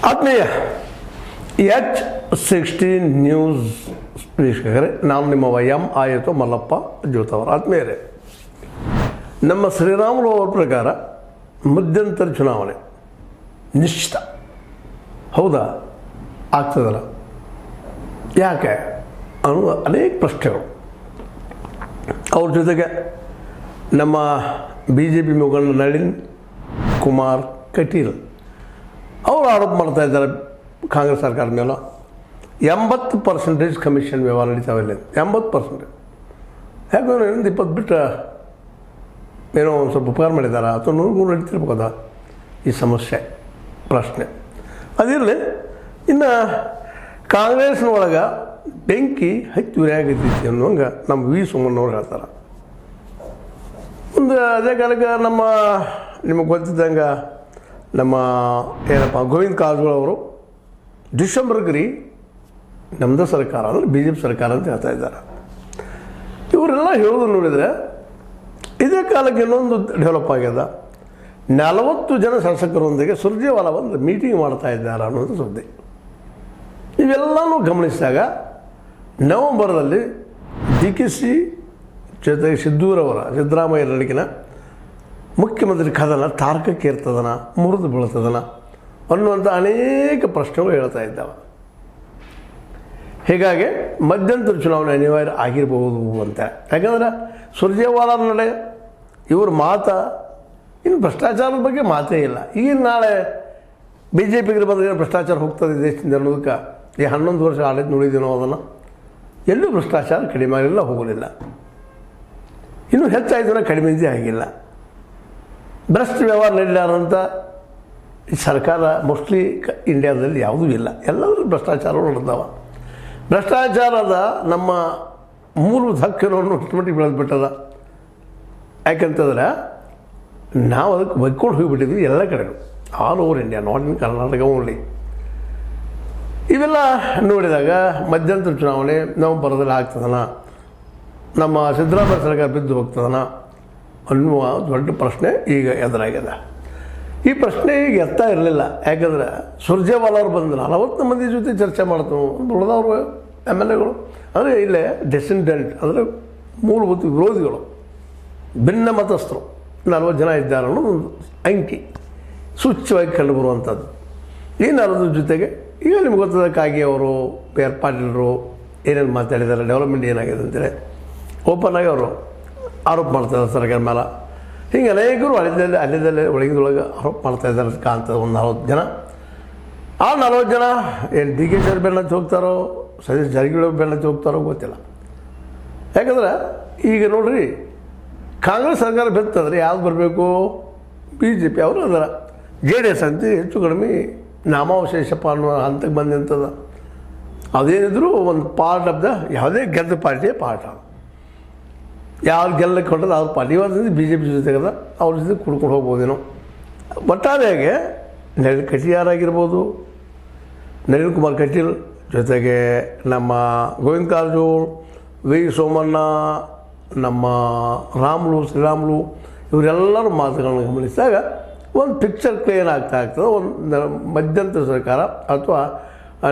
ಆತ್ಮೀಯ H16 news ವೀಕ್ಷಕರೇ, ನಾನು ನಿಮ್ಮ ಎಂ ಆಯಿತು ಮಲ್ಲಪ್ಪ ಜೋತವರ. ಆತ್ಮೀಯರೇ, ನಮ್ಮ ಶ್ರೀರಾಮುಲು ಅವರ ಪ್ರಕಾರ ಮಧ್ಯಂತರ ಚುನಾವಣೆ ನಿಶ್ಚಿತ ಹೌದಾ, ಆಗ್ತದಲ್ಲ, ಯಾಕೆ ಅನ್ನೋ ಅನೇಕ ಪ್ರಶ್ನೆಗಳು. ಅವ್ರ ಜೊತೆಗೆ ನಮ್ಮ BJP ಮುಖಂಡ ನಳಿನ್ ಕುಮಾರ್ ಕಟೀಲ್ ಅವರು ಆರೋಪ ಮಾಡ್ತಾ ಇದ್ದಾರೆ ಕಾಂಗ್ರೆಸ್ ಸರ್ಕಾರದ ಮೇಲೆ 80% ಕಮಿಷನ್ ವ್ಯವಹಾರ ನಡೀತಾವಿಲ್ಲ. 80% ಯಾಕಂದ್ರೆ 20 ಬಿಟ್ಟು ಏನೋ ಒಂದು ಸ್ವಲ್ಪ ಉಪಕಾರ ಮಾಡಿದ್ದಾರೆ ಅಥವಾ 100 ನಡೀತಿರ್ಬೋದ ಈ ಸಮಸ್ಯೆ ಪ್ರಶ್ನೆ ಅದಿರಲಿ. ಇನ್ನು ಕಾಂಗ್ರೆಸ್ನೊಳಗೆ ಬೆಂಕಿ ಹಚ್ಚಿ ಉರಿಯಾಗೈತಿ ಅನ್ನೋಂಗೆ ನಮ್ಮ ವಿ ಸೋಮಣ್ಣವ್ರು ಹೇಳ್ತಾರೆ. ಒಂದು ಅದೇ ಕಾಲಕ್ಕೆ ನಿಮಗೆ ಗೊತ್ತಿದ್ದಂಗೆ ನಮ್ಮ ಏನಪ್ಪ ಗೋವಿಂದ ಕಾರಜೋಳ ಅವರು ಡಿಸೆಂಬರ್ಗೆ ನಮ್ಮದು ಸರ್ಕಾರ ಅಂದರೆ BJP ಸರ್ಕಾರ ಅಂತ ಹೇಳ್ತಾ ಇದ್ದಾರೆ. ಇವರೆಲ್ಲ ಹೇಳೋದು ನೋಡಿದರೆ ಇದೇ ಕಾಲಕ್ಕೆ ಇನ್ನೊಂದು ಡೆವಲಪ್ ಆಗ್ಯದ. 40 ಜನ ಶಾಸಕರೊಂದಿಗೆ ಸುರ್ಜೇವಾಲಾ ಒಂದು ಮೀಟಿಂಗ್ ಮಾಡ್ತಾ ಇದ್ದಾರೆ ಅನ್ನೋದು ಸುದ್ದಿ. ಇವೆಲ್ಲನೂ ಗಮನಿಸಿದಾಗ ನವೆಂಬರ್ದಲ್ಲಿ DKC ಜೊತೆಗೆ ಸಿದ್ದರಾಮಯ್ಯ ನಡುವಿನ ಮುಖ್ಯಮಂತ್ರಿ ಕದನ ತಾರಕಕ್ಕೆ ಇರ್ತದನ, ಮುರಿದು ಬೀಳ್ತದನ ಅನ್ನುವಂಥ ಅನೇಕ ಪ್ರಶ್ನೆಗಳು ಹೇಳ್ತಾ ಇದ್ದಾವೆ. ಹೀಗಾಗಿ ಮಧ್ಯಂತರ ಚುನಾವಣೆ ಅನಿವಾರ್ಯ ಆಗಿರಬಹುದು ಅಂತ. ಯಾಕಂದ್ರೆ ಸುರ್ಜೇವಾಲಾ ನಡೆ ಇವ್ರ ಇನ್ನು ಭ್ರಷ್ಟಾಚಾರದ ಬಗ್ಗೆ ಮಾತೇ ಇಲ್ಲ. ಈಗ ನಾಳೆ BJPಗೆ ಬಂದರೆ ಭ್ರಷ್ಟಾಚಾರ ಹೋಗ್ತದೆ ದೇಶದಿಂದ ಅನ್ನೋದಕ್ಕೆ ಈ 11 ವರ್ಷ ಆಡಳಿತ ನೋಡಿದ್ದೀನೋ ಅದನ್ನು ಎಲ್ಲೂ ಭ್ರಷ್ಟಾಚಾರ ಕಡಿಮೆ ಆಗಿಲ್ಲ, ಹೋಗಲಿಲ್ಲ. ಇನ್ನೂ ಹೆಚ್ಚಾಯಿತು, ಕಡಿಮೆ ಆಗಿಲ್ಲ. ಭ್ರಷ್ಟ ವ್ಯವಹಾರ ನಡೀಲಾರಂಥ ಈ ಸರ್ಕಾರ ಮೋಸ್ಟ್ಲಿ ಇಂಡಿಯಾದಲ್ಲಿ ಯಾವುದೂ ಇಲ್ಲ. ಎಲ್ಲರೂ ಭ್ರಷ್ಟಾಚಾರಗಳು ನಡೆದಾವ. ಭ್ರಷ್ಟಾಚಾರದ ನಮ್ಮ ಮೂಲಭೂತ ಹಕ್ಕನ್ನು ಅಷ್ಟಮಟ್ಟಿಗೆ ಬೆಳೆದ್ಬಿಟ್ಟದ. ಯಾಕಂತಂದ್ರೆ ನಾವು ಅದಕ್ಕೆ ಬಗ್ಕೊಂಡು ಹೋಗಿಬಿಟ್ಟಿದ್ವಿ ಎಲ್ಲ ಕಡೆಗೂ, all over India, not in Karnataka only. ಇವೆಲ್ಲ ನೋಡಿದಾಗ ಮಧ್ಯಂತರ ಚುನಾವಣೆ ನವೆಂಬರ್ದಲ್ಲಿ ಆಗ್ತದನ, ನಮ್ಮ ಸಿದ್ದರಾಮಯ್ಯ ಸರ್ಕಾರ ಬಿದ್ದು ಹೋಗ್ತದನ ಅನ್ನುವ ದೊಡ್ಡ ಪ್ರಶ್ನೆ ಈಗ ಎದುರಾಗಿದೆ. ಈ ಪ್ರಶ್ನೆ ಈಗ ಎತ್ತಾ ಇರಲಿಲ್ಲ. ಯಾಕಂದ್ರೆ ಸುರ್ಜೇವಾಲಾ ಅವರು ಬಂದು 40 ಮಂದಿ ಜೊತೆ ಚರ್ಚೆ ಮಾಡ್ತು. ಉಳಿದವರು MLAಗಳು ಅಂದರೆ ಇಲ್ಲೇ ಡಿಸೆಂಡೆಂಟ್ ಅಂದರೆ ಮೂಲಭೂತ ವಿರೋಧಿಗಳು, ಭಿನ್ನ ಮತಸ್ಥರು 40 ಜನ ಇದ್ದಾರೆ ಅನ್ನೋದು ಒಂದು ಅಂಕಿ ಸೂಚ್ಯವಾಗಿ ಕಂಡುಬರುವಂಥದ್ದು. ಈ 40 ಜೊತೆಗೆ ಈಗ ನಿಮ್ಗೆ ಗೊತ್ತದ ಕಾಗಿ ಅವರು, PR ಪಾಟೀಲರು ಏನೇನು ಮಾತಾಡಿದ್ದಾರೆ, ಡೆವಲಪ್ಮೆಂಟ್ ಏನಾಗಿದೆ ಅಂತೇಳಿ ಓಪನ್ ಆಗಿ ಅವರು ಆರೋಪ ಮಾಡ್ತಾಯಿದ್ದಾರೆ ಸರ್ಕಾರ ಮೇಲೆ. ಹಿಂಗೆ ಅನೇಕರು ಅಲ್ಲಿದ್ದಲ್ಲೇ ಒಳಗಿದೊಳಗೆ ಆರೋಪ ಮಾಡ್ತಾಯಿದ್ದಾರೆ ಕಾಣ್ತದೆ. ಒಂದು 40 ಜನ. ಆ 40 ಜನ ಏನು DKC ಬೆನ್ನತ್ತಿ ಹೋಗ್ತಾರೋ, ಸತೀಶ್ ಜಾರಕಿಹೊಳಿ ಬೆನ್ನತ್ತಿ ಹೋಗ್ತಾರೋ ಗೊತ್ತಿಲ್ಲ. ಯಾಕಂದ್ರೆ ಈಗ ನೋಡ್ರಿ, ಕಾಂಗ್ರೆಸ್ ಸರ್ಕಾರ ಬೆತ್ತಂದರೆ ಯಾವ್ದು ಬರಬೇಕು? BJP ಅವರು ಅದರ JDS ಅಂತ ಹೆಚ್ಚು ಕಡಿಮೆ ನಾಮಾವಶೇಷಪ್ಪ ಅನ್ನೋ ಹಂತಕ್ಕೆ ಬಂದಂಥದ. ಅದೇನಿದ್ರು ಒಂದು ಪಾರ್ಟ್ ಆಫ್ ದ ಯಾವುದೇ ಗೆದ್ದ ಪಾರ್ಟಿಯ ಪಾರ್ಟ್. ಯಾರು ಗೆಲ್ಲಕ್ಕೆ ಹೊಟ್ಟದ ಅವ್ರ ಪಾರ್ಟಿ ಇವತ್ತಿಂದ BJP ಜೊತೆಗದ ಅವ್ರ ಜೊತೆ ಕುಡ್ಕೊಂಡು ಹೋಗ್ಬೋದೇನೋ. ಒಟ್ಟಾರೆಯಾಗೆ ನಳಿನ್ ಕಟೀಲ್ ಆಗಿರ್ಬೋದು, ನಳಿನ್ ಕುಮಾರ್ ಕಟೀಲ್ ಜೊತೆಗೆ ನಮ್ಮ ಗೋವಿಂದ ಕಾರಜೋಳ, ವಿ ಸೋಮಣ್ಣ, ನಮ್ಮ ಶ್ರೀರಾಮುಲು ಇವರೆಲ್ಲರ ಮಾತುಗಳನ್ನು ಗಮನಿಸಿದಾಗ ಒಂದು ಪಿಕ್ಚರ್ ಕ್ಲಿಯರ್ ಆಗ್ತದೆ. ಒಂದು ಮಧ್ಯಂತರ ಸರ್ಕಾರ ಅಥವಾ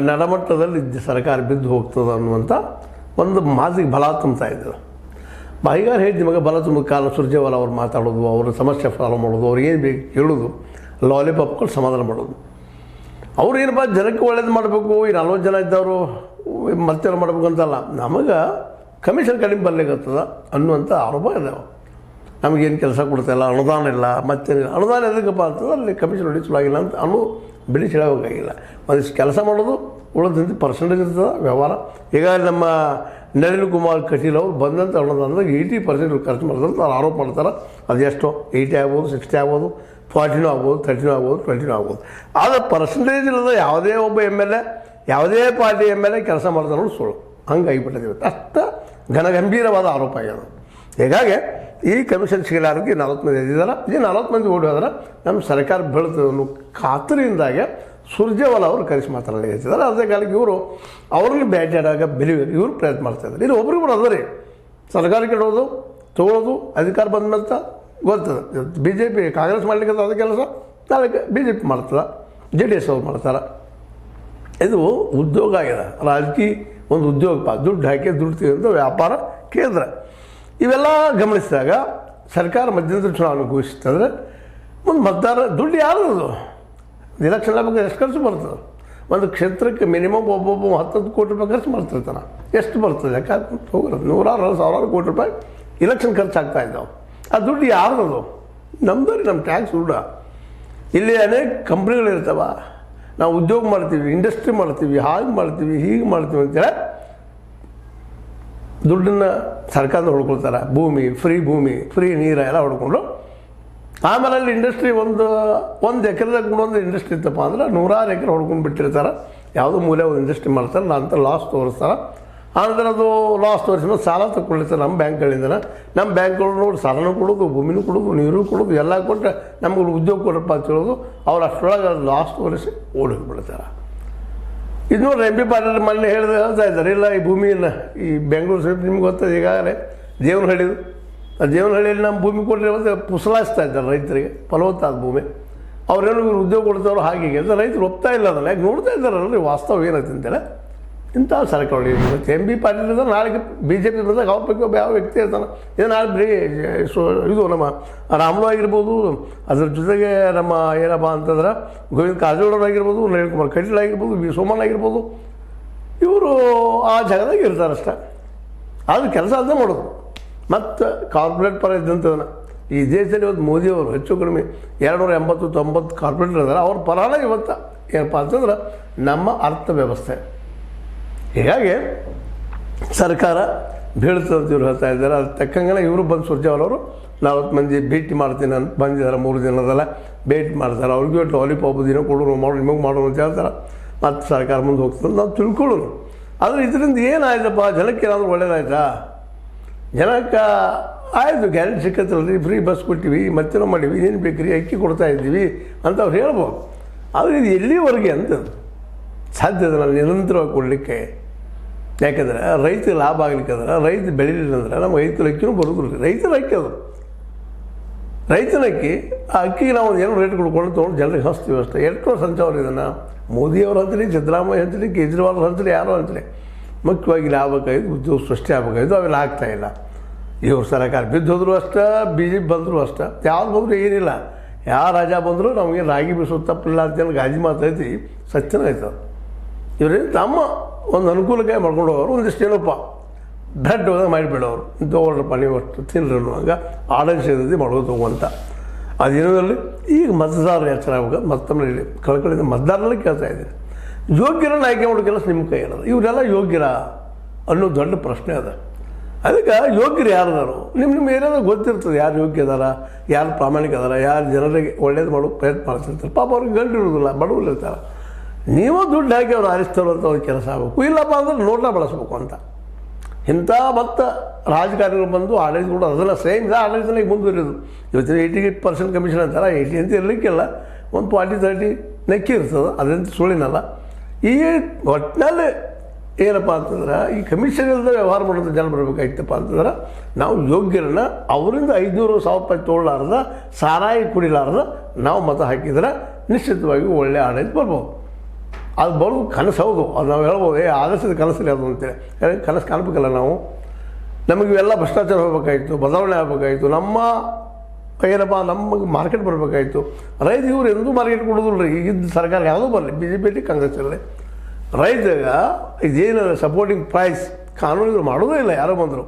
ನಡಮಟ್ಟದಲ್ಲಿ ಸರ್ಕಾರ ಬಿದ್ದು ಹೋಗ್ತದೆ ಅನ್ನುವಂಥ ಒಂದು ಮಾತಿಗೆ ಬಲ ತುಂಬ್ತಾ ಇದ್ದಾರೆ. ಬಾಯಿಗಾರ ಹೇಳಿ ನಿಮಗೆ ಬಲ ತುಂಬ ಕಾಲ ಸುರ್ಜೇವಾಲಾ ಅವ್ರು ಮಾತಾಡೋದು, ಅವ್ರ ಸಮಸ್ಯೆ ಸಾಲ್ವ್ ಮಾಡೋದು, ಅವ್ರಿಗೆ ಏನು ಬೇಕು ಹೇಳೋದು, ಲಾಲಿಪಾಪ್ಗಳು ಸಮಾಧಾನ ಮಾಡೋದು. ಅವ್ರು ಏನಪ್ಪ ಜನಕ್ಕೆ ಒಳ್ಳೇದು ಮಾಡಬೇಕು, ಈ 40 ಜನ ಇದ್ದವರು ಮತ್ತೇನು ಮಾಡಬೇಕು ಅಂತಲ್ಲ, ನಮಗೆ ಕಮಿಷನ್ ಕಡಿಮೆ ಬರಲಿಕ್ಕತ್ತದ ಅನ್ನುವಂಥ ಆರೋಪ ಇದಾವೆ. ನಮಗೇನು ಕೆಲಸ ಕೊಡ್ತಾಯಿಲ್ಲ, ಅನುದಾನ ಇಲ್ಲ, ಮತ್ತೇನಿಲ್ಲ. ಅನುದಾನ ಎದಕ್ಕಪ್ಪ ಅಂತಂದ್ರೆ ಅಲ್ಲಿ ಕಮಿಷನ್ ಹೊಡಿಸಲಾಗಿಲ್ಲ ಅಂತ ಬಿಡಿ ಹೇಳೋಕ್ಕಾಗಿಲ್ಲ. ಒಂದಿಷ್ಟು ಕೆಲಸ ಮಾಡೋದು, ಉಳಿದಂತೆ ಪರ್ಸೆಂಟೇಜ್ ಇರ್ತದೆ ವ್ಯವಹಾರ. ಈಗ ನಮ್ಮ ನಳಿನ್ ಕುಮಾರ್ ಕಟೀಲ್ ಅವರು ಬಂದಂಥ ಅನುದಾನದಾಗ 80% ಖರ್ಚು ಮಾಡ್ತಾರೆ ಅವ್ರು ಆರೋಪ ಮಾಡ್ತಾರೆ. ಅದೆಷ್ಟೋ 80 ಆಗ್ಬೋದು, 60 ಆಗ್ಬೋದು, 40 ಆಗ್ಬೋದು, 30 ಆಗ್ಬೋದು, 20 ಆಗ್ಬೋದು. ಆದರೆ ಪರ್ಸೆಂಟೇಜ್ ಇಲ್ಲದ ಯಾವುದೇ ಒಬ್ಬ MLA, ಯಾವುದೇ ಪಾರ್ಟಿ MLA ಕೆಲಸ ಮಾಡ್ತಾರೆ ಅನ್ನೋದು ಸುಳ್ಳು. ಹಂಗಾಗಿಬಿಟ್ಟಿದೆ. ಅಷ್ಟು ಘನಗಂಭೀರವಾದ ಆರೋಪ ಆಗ್ಯದ. ಹೀಗಾಗಿ ಈ ಕಮಿಷನ್ ಸಿಗಲಾರಕ್ಕೆ 40 ಮಂದಿ ಇದ್ದಿದ್ದಾರೆ. ಈ 40 ಮಂದಿ ಓಡಿ ಹೋದ್ರೆ ನಮ್ಮ ಸರ್ಕಾರ ಬೀಳ್ತದೆ ಅನ್ನೋ ಖಾತರಿಯಿಂದಾಗೆ ಸುರ್ಜೇವಾಲಾ ಅವರು ಕರೆಸಿ ಮಾತಾಡಲಿದ್ದಾರೆ. ಅದೇ ಕಾಲಕ್ಕೆ ಇವರು ಅವ್ರಿಗೆ ಭೇಟಿಯಾದಾಗ ಇವರು ಪ್ರಯತ್ನ ಮಾಡ್ತಾಯಿದ್ದಾರೆ. ಇದು ಒಬ್ರಿಗೆ ಕೂಡ ಅದ ರೀ, ಸರ್ಕಾರಕ್ಕೆ ಇಡೋದು, ತೊಗೊಳೋದು, ಅಧಿಕಾರ ಬಂದಂತ ಗೊತ್ತದ. BJP ಕಾಂಗ್ರೆಸ್ ಮಾಡ್ಲಿಕ್ಕೆ ಅದು ಕೆಲಸ, ನಾಳೆ BJP ಮಾಡ್ತದೆ, JDS ಅವ್ರು ಮಾಡ್ತಾರೆ. ಇದು ಉದ್ಯೋಗ ಆಗಿದೆ. ರಾಜಕೀಯ ಒಂದು ಉದ್ಯೋಗಪ್ಪ, ದುಡ್ಡು ಹಾಕಿ ದುಡ್ಡು ತೆಗೆದು ವ್ಯಾಪಾರ ಕೇಂದ್ರ. ಇವೆಲ್ಲ ಗಮನಿಸಿದಾಗ ಸರ್ಕಾರ ಮಧ್ಯಂತರ ಚುನಾವಣೆ ಘೋಷಿಸ್ತಂದ್ರೆ ಒಂದು ಮತದಾರ ದುಡ್ಡು ಯಾರದು ಎಲೆಕ್ಷನ್ ಆಗಬೇಕು ಎಷ್ಟು ಖರ್ಚು ಬರ್ತದೆ? ಒಂದು ಕ್ಷೇತ್ರಕ್ಕೆ ಮಿನಿಮಮ್ ಒಬ್ಬೊಬ್ಬ 10 ಕೋಟಿ ರೂಪಾಯಿ ಖರ್ಚು ಮಾಡ್ತಿರ್ತಾನೆ. ಎಷ್ಟು ಬರ್ತದೆ? ಯಾಕೆ ಹೋಗಿರೋದು 100,000 ಕೋಟಿ ರೂಪಾಯಿ ಇಲೆಕ್ಷನ್ ಖರ್ಚು ಆಗ್ತಾ ಇದ್ದಾವೆ. ಆ ದುಡ್ಡು ಯಾರ್ದದು? ನಮ್ದು ರೀ, ನಮ್ಮ ಟ್ಯಾಕ್ಸ್ ದುಡ್ಡು. ಇಲ್ಲಿ ಅನೇಕ ಕಂಪ್ನಿಗಳಿರ್ತಾವ, ನಾವು ಉದ್ಯೋಗ ಮಾಡ್ತೀವಿ, ಇಂಡಸ್ಟ್ರಿ ಮಾಡ್ತೀವಿ, ಹಾಗೆ ಮಾಡ್ತೀವಿ, ಹೀಗೆ ಮಾಡ್ತೀವಿ ಅಂತೇಳಿ ದುಡ್ಡನ್ನು ಸರ್ಕಾರದ ಹೊಡ್ಕೊಳ್ತಾರೆ. ಭೂಮಿ ಫ್ರೀ ನೀರು ಎಲ್ಲ ಹೊಡ್ಕೊಂಡು ಆಮೇಲೆ ಅಲ್ಲಿ ಇಂಡಸ್ಟ್ರಿ ಒಂದು ಎಕರೆದಾಗ ಒಂದು ಇಂಡಸ್ಟ್ರಿ ಇತ್ತಪ್ಪ ಅಂದ್ರೆ 100 ಎಕರೆ ಹೊಡ್ಕೊಂಡು ಬಿಟ್ಟಿರ್ತಾರೆ. ಯಾವುದೋ ಮೂಲೆ ಒಂದು ಇಂಡಸ್ಟ್ರಿ ಮಾಡ್ತಾರೆ, ನಂತರ ಲಾಸ್ ತೋರಿಸ್ತಾರೆ. ಆನಂತರ ಅದು ಲಾಸ್ ತೋರಿಸಿದ್ರೆ ಸಾಲ ತಗೊಂಡಿರ್ತಾರೆ ನಮ್ಮ ಬ್ಯಾಂಕ್ಗಳಿಂದ. ನಮ್ಮ ಬ್ಯಾಂಕ್ಗಳು ನೋಡಿ ಸಾಲನೂ ಕೊಡೋದು, ಭೂಮಿನೂ ಕೊಡೋದು, ನೀರು ಕೊಡೋದು, ಎಲ್ಲ ಕೊಟ್ಟರೆ ನಮ್ಗೆ ಉದ್ಯೋಗ ಕೊಡಪ್ಪ ಅಂತ ಹೇಳೋದು. ಅವ್ರು ಅಷ್ಟರೊಳಗೆ ಲಾಸ್ ತೋರಿಸಿ ಓಡೋಗ್ಬಿಡ್ತಾರೆ. ಇದು ನೋಡಿ ಎಂ ಪಿ ಪಾಟೀಲ್ ಮೊನ್ನೆ ಹೇಳ್ತಾ ಇದ್ದಾರೆ, ಇಲ್ಲ ಈ ಭೂಮಿಯನ್ನು ಈ ಬೆಂಗಳೂರು ಸೈಡ್ ನಿಮ್ಗೆ ಗೊತ್ತದ ಈಗಾಗಲೇ ದೇವನಹಳ್ಳಿದು. ಆ ದೇವನಹಳ್ಳಿಯಲ್ಲಿ ನಮ್ಮ ಭೂಮಿ ಕೊಟ್ಟರೆ ಮತ್ತು ಪುಸಲಾಯಿಸ್ತಾ ಇದ್ದಾರೆ ರೈತರಿಗೆ, ಫಲವತ್ತಾದ ಭೂಮಿ. ಅವ್ರೇನು ಇವ್ರು ಉದ್ಯೋಗ ಕೊಡ್ತಾರೋ ಹಾಗೆ ಅಂತ ರೈತರು ಒಪ್ತಾ ಇಲ್ಲ ಅದನ್ನು. ಯಾಕೆ ನೋಡ್ತಾ ಇದ್ದಾರಲ್ರಿ ವಾಸ್ತವ ಏನೈತೆ ಅಂತೇಳಿ. ಇಂಥ ಸರ್ಕಾರ ಇವತ್ತು ಎಂ ಪಿ ಪಾಟೀಲ್ ಇದ್ದರೆ ನಾಳೆಗೆ BJP ಬಂದಾಗ ಅವ್ರ ಪೈಕಿ ಯಾವ ವ್ಯಕ್ತಿ ಇರ್ತಾನೆ. ಇದು ನಾಳೆ ಬರೀ ಇದು ನಮ್ಮ ರಾಮುಲು ಆಗಿರ್ಬೋದು, ಅದ್ರ ಜೊತೆಗೆ ನಮ್ಮ ಏನಪ್ಪ ಅಂತಂದ್ರೆ ಗೋವಿಂದ ಕಾರಜೋಳವ್ರು ಆಗಿರ್ಬೋದು, ನಳಿನ್ ಕುಮಾರ್ ಕಟೀಲ್ ಆಗಿರ್ಬೋದು, ವಿ ಸೋಮಣ್ಣ ಆಗಿರ್ಬೋದು, ಇವರು ಆ ಜಾಗದಾಗ ಇರ್ತಾರಷ್ಟೆ. ಅದು ಕೆಲಸ ಅದನ್ನೇ ಮಾಡೋದು. ಮತ್ತು ಕಾರ್ಪೊರೇಟ್ ಪರ ಇದ್ದಂಥದನ್ನು ಈ ದೇಶದಲ್ಲಿ ಇವತ್ತು ಮೋದಿಯವರು ಹೆಚ್ಚು ಕಡಿಮೆ 280-90 ಕಾರ್ಪೊರೇಟರ್ ಇದ್ದಾರೆ. ಅವ್ರ ಪರಾಣ ಇವತ್ತು ಏನಪ್ಪ ಅಂತಂದ್ರೆ ನಮ್ಮ ಅರ್ಥವ್ಯವಸ್ಥೆ. ಹೀಗಾಗಿ ಸರ್ಕಾರ ಬೀಳ್ತಂತ ಇವ್ರು ಹೇಳ್ತಾ ಇದ್ದಾರೆ. ಅದು ತಕ್ಕಂಗೆ ಇವರು ಬಂದು ಸುರ್ಜೇವಾಲವರು 40 ಮಂದಿ ಭೇಟಿ ಮಾಡ್ತೀನಿ ಅಂತ ಬಂದಿದ್ದಾರೆ. 3 ದಿನದಲ್ಲ ಭೇಟಿ ಮಾಡ್ತಾರೆ. ಅವ್ರಿಗೂ ಲಾಲಿಪಾಪ್ ದಿನ ಕೊಡೋರು ಮಾಡೋ ನಿಮಗೆ ಮಾಡೋರು ಅಂತ ಹೇಳ್ತಾರೆ. ಮತ್ತು ಸರ್ಕಾರ ಮುಂದೆ ಹೋಗ್ತದೆ ನಾವು ತಿಳ್ಕೊಳ್ಳೋರು. ಆದರೆ ಇದರಿಂದ ಏನಾಯ್ತಪ್ಪ, ಜನಕ್ಕೆ ಏನಾದರೂ ಒಳ್ಳೇದಾಯ್ತಾ? ಜನಕ್ಕೆ ಆಯಿತು ಗ್ಯಾರಂಟಿ ಸಿಕ್ಕತ್ತಲ್ರಿ, ಫ್ರೀ ಬಸ್ ಕೊಟ್ಟಿವಿ, ಮತ್ತೇನೋ ಮಾಡೀವಿ, ಏನು ಬೇಕ್ರಿ, ಅಕ್ಕಿ ಕೊಡ್ತಾ ಇದ್ದೀವಿ ಅಂತ ಅವ್ರು ಹೇಳ್ಬೋದು. ಆದರೆ ಇದು ಎಲ್ಲಿವರೆಗೆ ಅಂತ ಸಾಧ್ಯ ಇದೆ ನಾನು ನಿರಂತರವಾಗಿ ಕೊಡಲಿಕ್ಕೆ. ಯಾಕಂದರೆ ರೈತ ಲಾಭ ಆಗ್ಲಿಕ್ಕಂದ್ರೆ ರೈತ ಬೆಳೀಲಿಲ್ಲ ಅಂದ್ರೆ ನಮ್ಗೆ 5 ಕಿಲೋ ಅಕ್ಕಿನೂ ಬರೋದಿಲ್ಲ. ರೈತರ ಅಕ್ಕಿ ಅದು, ರೈತನ ಅಕ್ಕಿ. ಆ ಅಕ್ಕಿಗೆ ನಾವು ಏನೋ ರೇಟ್ ಕೊಡ್ಕೊಂಡು ತೊಗೊಂಡು ಜನರಿಗೆ ಹಚ್ತೀವಿ ಅಷ್ಟೇ. ಎಷ್ಟು ಸಂಚಾರ ಇದನ್ನು ಮೋದಿಯವರು ಹಂತಲಿ, ಸಿದ್ದರಾಮಯ್ಯ ಹಂತಲಿ, ಕೇಜ್ರಿವಾಲ್ ಹಂತಲಿ, ಯಾರೋ ಹಂತಲಿ ಮುಖ್ಯವಾಗಿ ಲಾಭಕ್ಕಾಯ್ತು, ಉದ್ಯೋಗ ಸೃಷ್ಟಿ ಆಗಬೇಕಾಯ್ತು, ಅವೆಲ್ಲ ಆಗ್ತಾಯಿಲ್ಲ. ಇವ್ರು ಸರ್ಕಾರ ಬಿದ್ದೋದ್ರು ಅಷ್ಟೇ, BJP ಬಂದರೂ ಅಷ್ಟೇ, ಯಾವ್ದು ಬಂದರೂ ಏನಿಲ್ಲ. ಯಾವ ರಾಜ ಬಂದರೂ ನಮಗೆ ರಾಗಿ ಬೀಸೋ ತಪ್ಪಿಲ್ಲ ಅಂತೇಳಿ ಗಾಜಿ ಮಾತೈತಿ, ಸತ್ಯನ ಆಯ್ತು. ಇವ್ರೇನು ತಮ್ಮ ಒಂದು ಅನುಕೂಲಕ್ಕೆ ಮಾಡ್ಕೊಂಡು ಹೋಗೋರು. ಒಂದಿಷ್ಟು ಏನಪ್ಪ ಬ್ರೆಡ್ ಹೋದಾಗ ಮಾಡಿಬಿಡೋರು, ತೊಗೊಳ್ರಪ್ಪ ನೀವು ಅಷ್ಟು ತಿನ್ರಿ ಅನ್ನುವಾಗ ಆಡಳಿತ ಮಾಡೋದು ತಗೋಂತ. ಅದೇನೋದಲ್ಲಿ ಈಗ ಮತದಾರರು ಎಚ್ಚರ ಆಗ್ಬೇಕು. ಮತ್ತೊಮ್ಮೆ ಕಳ್ಕಳಿಂದ ಮತದಾರರಲ್ಲಿ ಕೇಳ್ತಾ ಇದ್ದೀನಿ, ಯೋಗ್ಯರನ್ನು ಆಯ್ಕೆ ಮಾಡೋ ಕೆಲಸ ನಿಮ್ಮ ಕೈ ಇರೋದು. ಇವರೆಲ್ಲ ಯೋಗ್ಯರ ಅನ್ನೋ ದೊಡ್ಡ ಪ್ರಶ್ನೆ ಅದ. ಅದಕ್ಕೆ ಯೋಗ್ಯರು ಯಾರದಾರು ನಿಮ್ಮ ಏರಿಯಾದಾಗ ಗೊತ್ತಿರ್ತದೆ, ಯಾರು ಯೋಗ್ಯ ಅದಾರ, ಯಾರು ಪ್ರಾಮಾಣಿಕ ಅದಾರ, ಯಾರು ಜನರಿಗೆ ಒಳ್ಳೇದು ಮಾಡೋ ಪ್ರಯತ್ನ ಮಾಡ್ತಿರ್ತಾರೆ. ಪಾಪ ಅವ್ರಿಗೆ ಗಂಟು ಇರೋದಿಲ್ಲ, ಬಡವರು ಇರ್ತಾರೆ. ನೀವು ದುಡ್ಡು ಹಾಕಿ ಅವ್ರು ಆರಿಸ್ತಾರಂತ ಅವ್ರ ಕೆಲಸ ಆಗಬೇಕು. ಇಲ್ಲಪ್ಪ ಅಂದ್ರೆ ನೋಟ್ನ ಬಳಸ್ಬೇಕು ಅಂತ ಇಂಥ ಮತ್ತು ರಾಜಕಾರಣಿಗಳು ಬಂದು ಆಡಳಿತ ಕೂಡ ಅದನ್ನು ಸೇಮ್ ಆಡಳಿತನ ಈಗ ಮುಂದುವರಿಯೋದು. ಇವತ್ತಿನ 88% ಕಮಿಷನ್ ಅಂತಾರೆ. 80 ಅಂತ ಇರಲಿಕ್ಕಿಲ್ಲ, ಒಂದು 40-30 ನೆಕ್ಕಿ ಇರ್ತದೆ. ಅದಂತ ಸುಳ್ಳಿನಲ್ಲ. ಈ ಒಟ್ಟಿನಲ್ಲಿ ಏನಪ್ಪ ಅಂತಂದ್ರೆ ಈ ಕಮಿಷನ್ ಇಲ್ಲದೆ ವ್ಯವಹಾರ ಮಾಡೋದು ಜನ ಬರಬೇಕಾಯ್ತಪ್ಪ ಅಂತಂದ್ರೆ ನಾವು ಯೋಗ್ಯರನ್ನ ಅವರಿಂದ 500,000 ರೂಪಾಯಿ ತೊಗೊಳ್ಳಾರ್ದ, ಸಾರಾಯಿ ಕುಡಿಲಾರ್ದ ನಾವು ಮತ ಹಾಕಿದ್ರೆ ನಿಶ್ಚಿತವಾಗಿ ಒಳ್ಳೆಯ ಆಡಳಿತ ಬರ್ಬೋದು. ಅದು ಬರೋದು ಕನಸು ಹೌದು, ಅದು ನಾವು ಹೇಳ್ಬೋದು, ಆದರ್ಶದ ಕನಸಲ್ಲಿ ಅದು ಅಂತೇಳಿ. ಕನಸು ಕಾಣಬೇಕಲ್ಲ ನಾವು. ನಮಗೆ ಇವೆಲ್ಲ ಭ್ರಷ್ಟಾಚಾರ ಹೋಗ್ಬೇಕಾಯ್ತು, ಬದಲಾವಣೆ ಆಗಬೇಕಾಯ್ತು, ನಮ್ಮ ಏನಪ್ಪ ನಮಗೆ ಮಾರ್ಕೆಟ್ ಬರಬೇಕಾಯ್ತು. ರೈತ ಇವ್ರು ಎಂದೂ ಮಾರ್ಕೆಟ್ ಕೊಡೋದಿಲ್ಲ ರೀ. ಈಗಿದ್ದ ಸರ್ಕಾರ ಯಾವುದೂ ಬರಲಿ, BJP ಕಾಂಗ್ರೆಸ್ ಇರಲಿ, ರೈತಗ ಇದೇನು ಸಪೋರ್ಟಿಂಗ್ ಪ್ರೈಸ್ ಕಾನೂನುಗಳು ಮಾಡೋದೇ ಇಲ್ಲ ಯಾರೋ ಬಂದರು,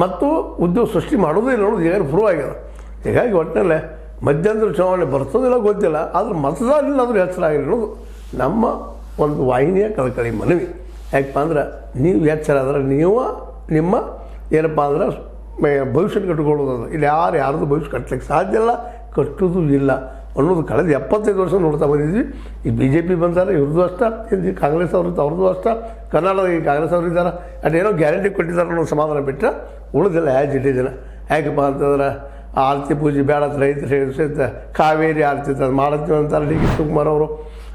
ಮತ್ತು ಉದ್ಯೋಗ ಸೃಷ್ಟಿ ಮಾಡೋದೇ ಇಲ್ಲ ಅನ್ನೋದು ಈಗ ಪ್ರೂವ್ ಆಗ್ಯದ. ಹೀಗಾಗಿ ಒಟ್ಟಿನಲ್ಲೇ ಮಧ್ಯಂತರ ಚುನಾವಣೆ ಬರ್ತದಿಲ್ಲ ಗೊತ್ತಿಲ್ಲ, ಆದರೆ ಮತದಾರರಿಲ್ಲಾದರೂ ಎಚ್ಚರಾಗಿಲ್ಲ ಅನ್ನೋದು ನಮ್ಮ ಒಂದು ವಾಹಿನಿಯ ಕಳಕಳಿ ಮನವಿ. ಯಾಕಪ್ಪ ಅಂದ್ರೆ ನೀವು ಎಚ್ಚರ ಆದ್ರೆ ನೀವು ನಿಮ್ಮ ಏನಪ್ಪ ಅಂದ್ರೆ ಭವಿಷ್ಯ ಕಟ್ಕೊಳ್ಳೋದು. ಇಲ್ಲಿ ಯಾರ್ದು ಭವಿಷ್ಯ ಕಟ್ಟಲಿಕ್ಕೆ ಸಾಧ್ಯ ಇಲ್ಲ, ಕಟ್ಟೋದು ಇಲ್ಲ ಅನ್ನೋದು ಕಳೆದ 75 ವರ್ಷ ನೋಡ್ತಾ ಬಂದಿದ್ವಿ. ಈ BJP ಬಂದಾರೆ, ಇವ್ರದ್ದು ಅಷ್ಟೇ, ಹಿಂದೆ ಕಾಂಗ್ರೆಸ್ ಅವ್ರದ್ದು ಅಷ್ಟೇ, ಕರ್ನಾಟಕದ ಈ ಕಾಂಗ್ರೆಸ್ ಅವರು ಇದ್ದಾರೆ. ಅದೇನೋ ಗ್ಯಾರಂಟಿ ಕೊಟ್ಟಿದ್ದಾರೆ ಅನ್ನೋ ಸಮಾಧಾನ ಬಿಟ್ಟರೆ ಉಳಿದಿಲ್ಲ ಇಟ್ಟಿದ್ದೇನೆ. ಯಾಕಪ್ಪ ಅಂತಂದ್ರೆ ಆರತಿ ಪೂಜೆ ಬೇಡ ರೈತರು ಹೇಳಿದ ಕಾವೇರಿ ಆರತಿ ಅದು ಮಾಡ್ತೀವಿ ಅಂತಾರೆ ಡಿ ಕೆ ಶಿವಕುಮಾರ್ ಅವರು.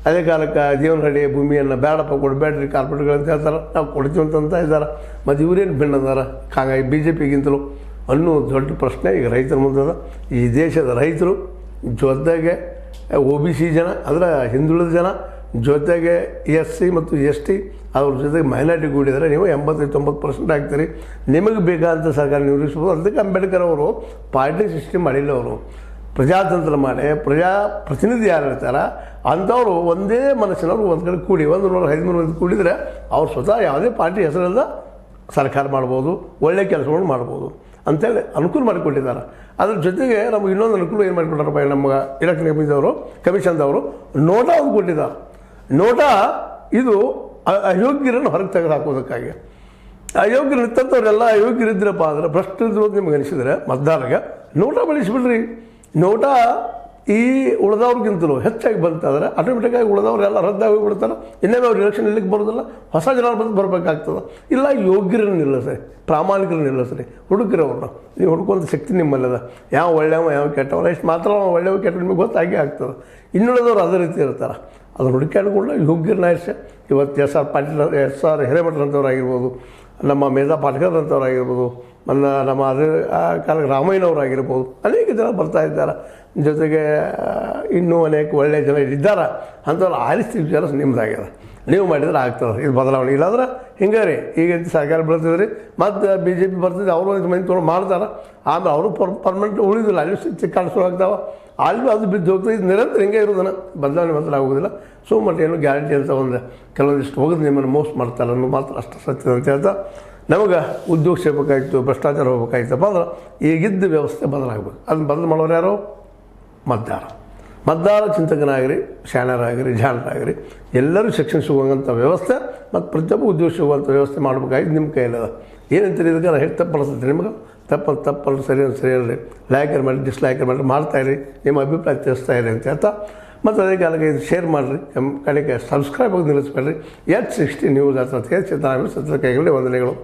ಅದೇ ಕಾಲಕ್ಕೆ ದೇವನಹಳ್ಳಿ ಭೂಮಿಯನ್ನು ಬೇಡಪ್ಪ ಕೊಡಬೇಡ್ರಿ ಕಾರ್ಪೊರೇಟ್ಗಳು ಅಂತ ಹೇಳ್ತಾರೆ, ನಾವು ಕೊಡ್ತೀವಿ ಅಂತ ಇದ್ದಾರೆ. ಮತ್ತು ಇವರೇನು ಭಿನ್ನ ಅದಾರ BJPಗಿಂತಲೂ ಅನ್ನೋ ದೊಡ್ಡ ಪ್ರಶ್ನೆ ಈಗ ರೈತರ ಮುಂದದ. ಈ ದೇಶದ ರೈತರು ಜೊತೆಗೆ OBC ಜನ, ಅದರ ಹಿಂದುಳಿದ ಜನ ಜೊತೆಗೆ SC ಮತ್ತು ST ಅವ್ರ ಜೊತೆಗೆ ಮೈನಾರಿಟಿ ಕೂಡಿದರೆ ನೀವು 80-90% ಆಗ್ತೀರಿ. ನಿಮಗೆ ಬೇಕಾದಂಥ ಸರ್ಕಾರ ನಿರ್ವಹಿಸ್ಬೋದು. ಅದಕ್ಕೆ ಅಂಬೇಡ್ಕರ್ ಅವರು ಪಾರ್ಟಿ ಸಿಸ್ಟಮ್ ಮಾಡಿಲ್ಲ. ಅವರು ಪ್ರಜಾತಂತ್ರ ಮಾಡಿ ಪ್ರತಿನಿಧಿ ಯಾರು ಇರ್ತಾರೆ ಅಂಥವ್ರು ಒಂದೇ ಮನಸ್ಸಿನವ್ರು ಒಂದು ಕಡೆ ಕೂಡಿ 100-113 ಮಂದಿ ಕೂಡಿದರೆ ಅವ್ರು ಸ್ವತಃ ಯಾವುದೇ ಪಾರ್ಟಿ ಹೆಸರಿಂದ ಸರ್ಕಾರ ಮಾಡ್ಬೋದು, ಒಳ್ಳೆಯ ಕೆಲಸಗಳು ಮಾಡ್ಬೋದು ಅಂತೇಳಿ ಅನುಕೂಲ ಮಾಡಿಕೊಟ್ಟಿದ್ದಾರೆ. ಅದ್ರ ಜೊತೆಗೆ ನಮಗೆ ಇನ್ನೊಂದು ಅನುಕೂಲ ಏನು ಮಾಡಿಕೊಟ್ಟಾರಪ್ಪ ನಮ್ಗೆ ಎಲೆಕ್ಷನ್ ಕಮಿಷನ್ದವರು ನೋಟಾ ಒಂದು ಕೊಟ್ಟಿದ್ದಾರೆ. ನೋಟಾ ಇದು ಅಯೋಗ್ಯರನ್ನು ಹೊರಗೆ ತೆಗೆದು ಹಾಕೋದಕ್ಕಾಗಿ. ಅಯೋಗ್ಯರು ನಿಂತಂಥವ್ರೆಲ್ಲ ಅಯೋಗ್ಯರಿದ್ರಪ್ಪ ಅಂದ್ರೆ ಭ್ರಷ್ಟರಿದ್ರು ಅಂತ ನಿಮ್ಗೆ ಅನಿಸಿದ್ರೆ ಮತದಾರರಿಗೆ ನೋಟಾ ಬಳಸಿಬಿಡ್ರಿ. ನೋಟಾ ಈ ಉಳಿದವ್ರಿಗಿಂತಲೂ ಹೆಚ್ಚಾಗಿ ಬಂತಾದ್ರೆ ಆಟೋಮೆಟಿಕ್ಕಾಗಿ ಉಳಿದವ್ರೆಲ್ಲ ರದ್ದಾಗಿ ಹೋಗ್ಬಿಡ್ತಾರೆ. ಇನ್ನೊಮ್ಮೆ ಅವ್ರು ಎಲೆಕ್ಷನ್ ಇಲ್ಲಿಗೆ ಬರೋದಿಲ್ಲ, ಹೊಸ ಜನ ಬರಬೇಕಾಗ್ತದೆ. ಇಲ್ಲ ಯೋಗ್ಯರನ್ನು ನಿಲ್ಲಿಸ್ರಿ, ಪ್ರಾಮಾಣಿಕರನ್ನು ನಿಲ್ಲಿಸ್ರಿ, ಹುಡುಕ್ರಿ ಅವ್ರನ್ನ. ನೀವು ಹುಡ್ಕೊಂತ ಶಕ್ತಿ ನಿಮ್ಮಲ್ಲದ. ಯಾವ ಒಳ್ಳೆಯವ ಯಾವ ಕೆಟ್ಟವಲ್ಲ, ಇಷ್ಟು ಮಾತ್ರ ಒಳ್ಳೆಯವ ಕೆಟ್ಟ ನಿಮಗೆ ಗೊತ್ತಾಗೇ ಆಗ್ತದೆ. ಇನ್ನುಳಿದವ್ರು ಅದೇ ರೀತಿ ಇರ್ತಾರೆ. ಅದನ್ನು ಹುಡುಕಾಡಿಕೊಂಡು ಯೋಗ್ಯರನ್ನ ಆರಿಸಿ ಇವತ್ತು SR ಪಾಟೀಲ್ SR ಹಿರೇಮಠರಂಥವ್ರಾಗಿರ್ಬೋದು, ನಮ್ಮ ಮೇಧಾ ಪಾಟ್ಕರ್ರಂಥವ್ರಾಗಿರ್ಬೋದು, ನಮ್ಮ ಅದೇ ಆ ಕಾಲಕ್ಕೆ ರಾಮಯ್ಯನವರಾಗಿರ್ಬೋದು, ಅನೇಕ ಜನ ಬರ್ತಾ ಇದ್ದಾರೆ. ಜೊತೆಗೆ ಇನ್ನೂ ಅನೇಕ ಒಳ್ಳೆಯ ಜನ ಇದ್ದಾರೆ. ಅಂಥವ್ರು ಆರಿಸಿ ವಿಚಾರ ನಿಮ್ಮದಾಗ್ಯದ. ನೀವು ಮಾಡಿದ್ರೆ ಆಗ್ತದೆ ಇದು ಬದಲಾವಣೆ. ಇಲ್ಲಾಂದ್ರೆ ಹಿಂಗೆ ರೀ ಈಗ ಸರ್ಕಾರ ಬರ್ತದೆ ಮತ್ತು BJP ಬರ್ತದೆ, ಅವರು 5 ಮಂದಿ ತೊಗೊಂಡು ಮಾಡ್ತಾರೆ. ಆಮೇಲೆ ಅವರು ಪರ್ಮನೆಂಟ್ ಉಳಿದಿಲ್ಲ, ಅಲ್ಲಿ ಕಾಣಿಸೋ ಆಗ್ತಾವೆ, ಅಲ್ಲಿ ಅದು ಬಿದ್ದು ಹೋಗ್ತದೆ. ಇದು ನಿರಂತರ ಹಿಂಗೆ ಇರೋದನ್ನು ಬದಲಾವಣೆ ಮಾತ್ರ ಆಗೋದಿಲ್ಲ. ಸೊ ಮತ್ತು ಏನು ಗ್ಯಾರಂಟಿ ಅಂತ ಒಂದು ಕೆಲವೊಂದಿಷ್ಟು ಹೋಗೋದು ನಿಮ್ಮನ್ನು ಮೋಸ ಮಾಡ್ತಾರೆ ಅನ್ನೋ ಮಾತ್ರ ಅಷ್ಟು ಸತ್ಯ ಅಂತ ಹೇಳ್ತಾ, ನಮಗೆ ಉದ್ಯೋಗ ಸಿಗಬೇಕಾಗಿತ್ತು, ಭ್ರಷ್ಟಾಚಾರ ಹೋಗ್ಬೇಕಾಗಿತ್ತಪ್ಪ ಅಂದ್ರೆ ಈಗಿದ್ದ ವ್ಯವಸ್ಥೆ ಬದಲಾಗಬೇಕು. ಅದನ್ನು ಬದಲು ಮಾಡೋರು ಯಾರು? ಮತದಾರ ಚಿಂತಕನಾಗಿರಿ, ಶಾಣರಾಗಿರಿ, ಜಾಣರಾಗಿರಿ, ಎಲ್ಲರೂ ಶಿಕ್ಷಣ ಸಿಗುವಂಥ ವ್ಯವಸ್ಥೆ ಮತ್ತು ಪ್ರತಿಯೊಬ್ಬ ಉದ್ಯೋಗ ಸಿಗುವಂಥ ವ್ಯವಸ್ಥೆ ಮಾಡಬೇಕಾಗಿದ್ದು ನಿಮ್ಮ ಕೈಯಲ್ಲದ. ಏನಂತೀರಿ ಇದಕ್ಕೆ ನಾನು ಹೇಳಿ ತಪ್ಪು ನಿಮಗೆ? ತಪ್ಪಲ್ಲ, ಸರಿ ಅಲ್ರಿ. ಲೈಕರ್ ಮಾಡಿ, ಡಿಸ್ಲೈಕರ್ ಮಾಡಿ ಮಾಡ್ತಾಯಿರಿ, ನಿಮ್ಮ ಅಭಿಪ್ರಾಯ ತಿಳಿಸ್ತಾ ಇರಿ ಅಂತ ಹೇಳ್ತಾ, ಮತ್ತು ಅದೇ ಕಾಲಕ್ಕೆ ಇದು ಶೇರ್ ಮಾಡಿರಿ, ಕಡೆಗೆ ಸಬ್ಸ್ಕ್ರೈಬ್ ಆಗಿ ನಿಲ್ಲಿಸ್ಬೇಡ್ರಿ. H60 ನ್ಯೂಸ್ ಅಥವಾ ಸಿದ್ದರಾಮಯ್ಯ ಸತ್ರ ಕೈಗಳಲ್ಲಿ ವಂದನೆಗಳು.